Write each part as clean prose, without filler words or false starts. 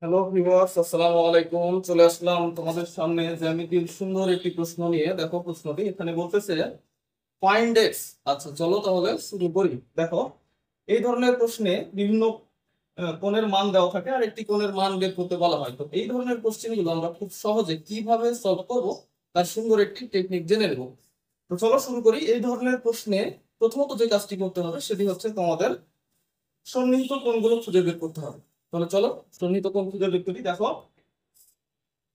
Hello viewers, আসসালামু আলাইকুম। চলে আসলাম তোমাদের সামনে জ্যামিতির সুন্দর একটি প্রশ্ন নিয়ে। দেখো প্রশ্নটি এখানে বলতেছে ফাইন্ড এক্স। আচ্ছা চলো তাহলে শুরু করি। দেখো, এই ধরনের প্রশ্নে বিভিন্ন কোণের মান দেওয়া থাকে আর একটি কোণের মান বের করতে বলা হয়। তো এই ধরনের কোশ্চেনগুলো আমরা খুব সহজে কিভাবে সলভ করব তার সুন্দর একটি টেকনিক জেনে নেব। তো চলো শুরু করি। এই ধরনের প্রশ্নে প্রথমত যে কাজটি করতে হবে সেটি হচ্ছে তোমাদের সন্নিহিত কোণগুলো খুঁজে বের করতে হবে। তাহলে চলো সন্নিহিত কোণ খুঁজে বের করি। দেখো,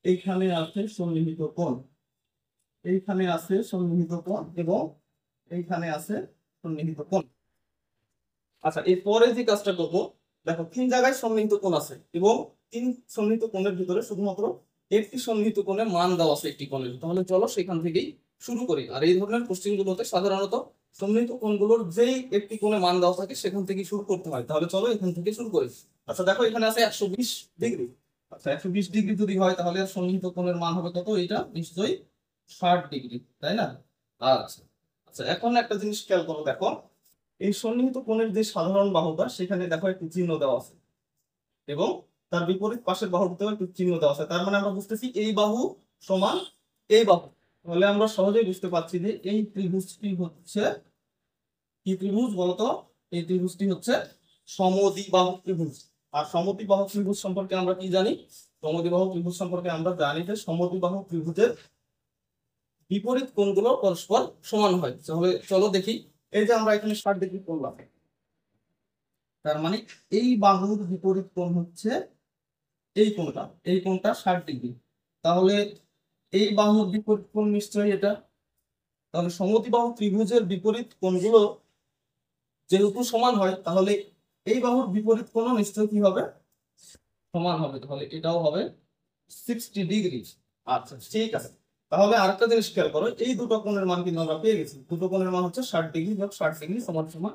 এইখানে আছে সন্নিহিত কোণ, এইখানে আছে সন্নিহিত কোণ এবং এইখানে আছে সন্নিহিত কোণ। আচ্ছা, এরপরে যে কাজটা করবো, দেখো তিন জায়গায় সন্নিহিত কোণ আছে এবং তিন সন্নিহিত কোণের ভিতরে শুধুমাত্র একটি সন্নিহিত কোণের মান দেওয়া আছে একটি কোণের। তাহলে চলো সেখান থেকেই শুরু করি। আর এই ধরনের কোশ্চেন গুলোতে সাধারণত সন্নিহিত কোণগুলোর যেই একটি কোণে মান দেওয়া থাকে সেখান থেকে শুরু করতে হয়। তাহলে চলো এখান থেকে শুরু করি। আচ্ছা দেখো, এখানে আছে 120 ডিগ্রি। আচ্ছা, 120 ডিগ্রি যদি হয় তাহলে সন্নিহিত কোণের মান হবে কত? এটা নিশ্চয়ই 60 ডিগ্রি, তাই না? আচ্ছা আচ্ছা, এখন একটা জিনিস খেয়াল করো। দেখো, এই সন্নিহিত কোণের যে সাধারণ বাহুটা সেখানে দেখো একটি চিহ্ন দেওয়া আছে এবং তার বিপরীত পাশের বাহুতেও একটি চিহ্ন দেওয়া আছে। তার মানে আমরা বুঝতেছি এই বাহু সমান এই বাহু। তাহলে আমরা সহজেই বুঝতে পারছি যে এই ত্রিভুজটি হচ্ছে কি ত্রিভুজ বলতো? এই ত্রিভুজটি হচ্ছে সমদ্বিবাহু ত্রিভুজ। আর সমদ্বিবাহু ত্রিভুজ সম্পর্কে আমরা কি জানি? সমদ্বিবাহু ত্রিভুজ সম্পর্কে আমরা জানি যে সমদ্বিবাহু ত্রিভুজের বিপরীত কোণগুলো পরস্পর সমান হয়। তাহলে চলো দেখি। এই যে আমরা এখানে 60 ডিগ্রি করলাম, তার মানে এই বাহুর বিপরীত কোণ হচ্ছে এই কোণটা, এই কোণটা 60 ডিগ্রি। তাহলে এই বাহুর বিপরীত কোণ নিশ্চয়ই এটা। তাহলে সমদ্বিবাহু ত্রিভুজের বিপরীত কোণগুলো যেহেতু সমান হয় তাহলে এই বাহুর বিপরীত কোণও নিশ্চয়ই কি হবে? সমান হবে। তাহলে এটাও হবে 60 ডিগ্রি। আচ্ছা ঠিক আছে। তাহলে আরেকটা জিনিস খেয়াল করো, এই দুটো কোণের মান কিন্তু আমরা পেয়ে গেছি। দুটো কোণের মান হচ্ছে 60 ডিগ্রি যোগ 60 ডিগ্রি সমান সমান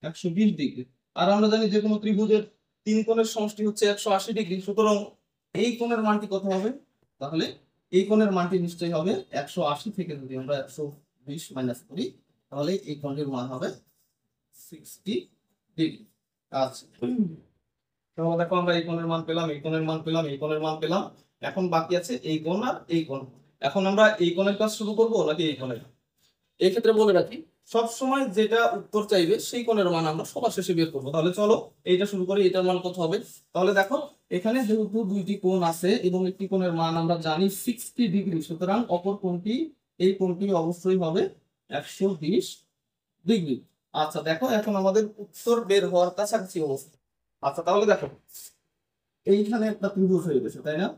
120 ডিগ্রি। আর আমরা জানি যে কোনো ত্রিভুজের তিন কোণের সমষ্টি হচ্ছে 180 ডিগ্রি। সুতরাং এই কোণের মানটি কত হবে? তাহলে এই কোণের মানটি নিশ্চয়ই হবে 180 থেকে যদি আমরা 120 মাইনাস করি তাহলে এই কোণটির মান হবে 60 ডিগ্রি। আচ্ছা, তাহলে দেখো আমরা এই কোণের মান পেলাম, এই কোণের মান পেলাম, এই কোণের মান পেলাম। এখন বাকি আছে এই কোণ আর এই কোণ। এখন আমরা এই কোণের কাজ শুরু করবো নাকি এই কোণের? এই ক্ষেত্রে বলে রাখি, সব সময় যেটা উত্তর চাইবে সেই কোণের মান আমরা সবার শেষে বের করবো। তাহলে চলো এইটা শুরু করি। এটার মান কত হবে? তাহলে দেখো, এখানে যেহেতু দুইটি কোণ আছে এবং একটি কোণের মান আমরা জানি 60 ডিগ্রি, সুতরাং অপর কোণটি, এই কোণটি অবশ্যই হবে 120 ডিগ্রি। আচ্ছা দেখো, এখন আমাদের উত্তর বের হওয়ার কাছাকাছি অবস্থা। আচ্ছা তাহলে দেখো, এইখানে একটা ত্রিভুজ হয়ে গেছে, তাই না?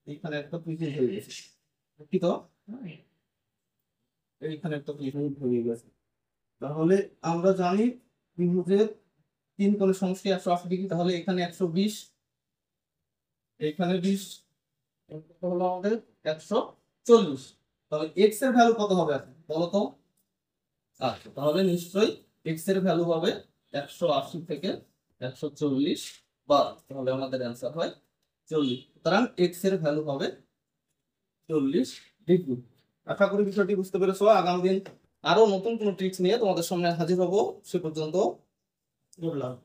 এইখানে একটা ত্রিভুজ হয়ে গেছে, কি তো? এইখানে একটা ত্রিভুজ হয়ে গেছে। তাহলে আমরা জানি ত্রিভুজের তিন কোণের সমষ্টি 180 ডিগ্রি। তাহলে এখানে 120, এখানে 20, হলো আমাদের 140। তাহলে এক্স এর ভ্যালু কত হবে এখন বলো তো? আচ্ছা, তাহলে নিশ্চয়ই এক্স এর ভ্যালু হবে 180 থেকে 140 বার। তাহলে আমাদের অ্যান্সার হয় 40। সুতরাং এক্স এর ভ্যালু হবে 40 ডিগ্রি। আশা করি বিষয়টি বুঝতে পেরেছো। আগামী দিন আরো নতুন কোনো ট্রিক্স নিয়ে তোমাদের সামনে হাজির হবো। সে পর্যন্ত গুড লাক।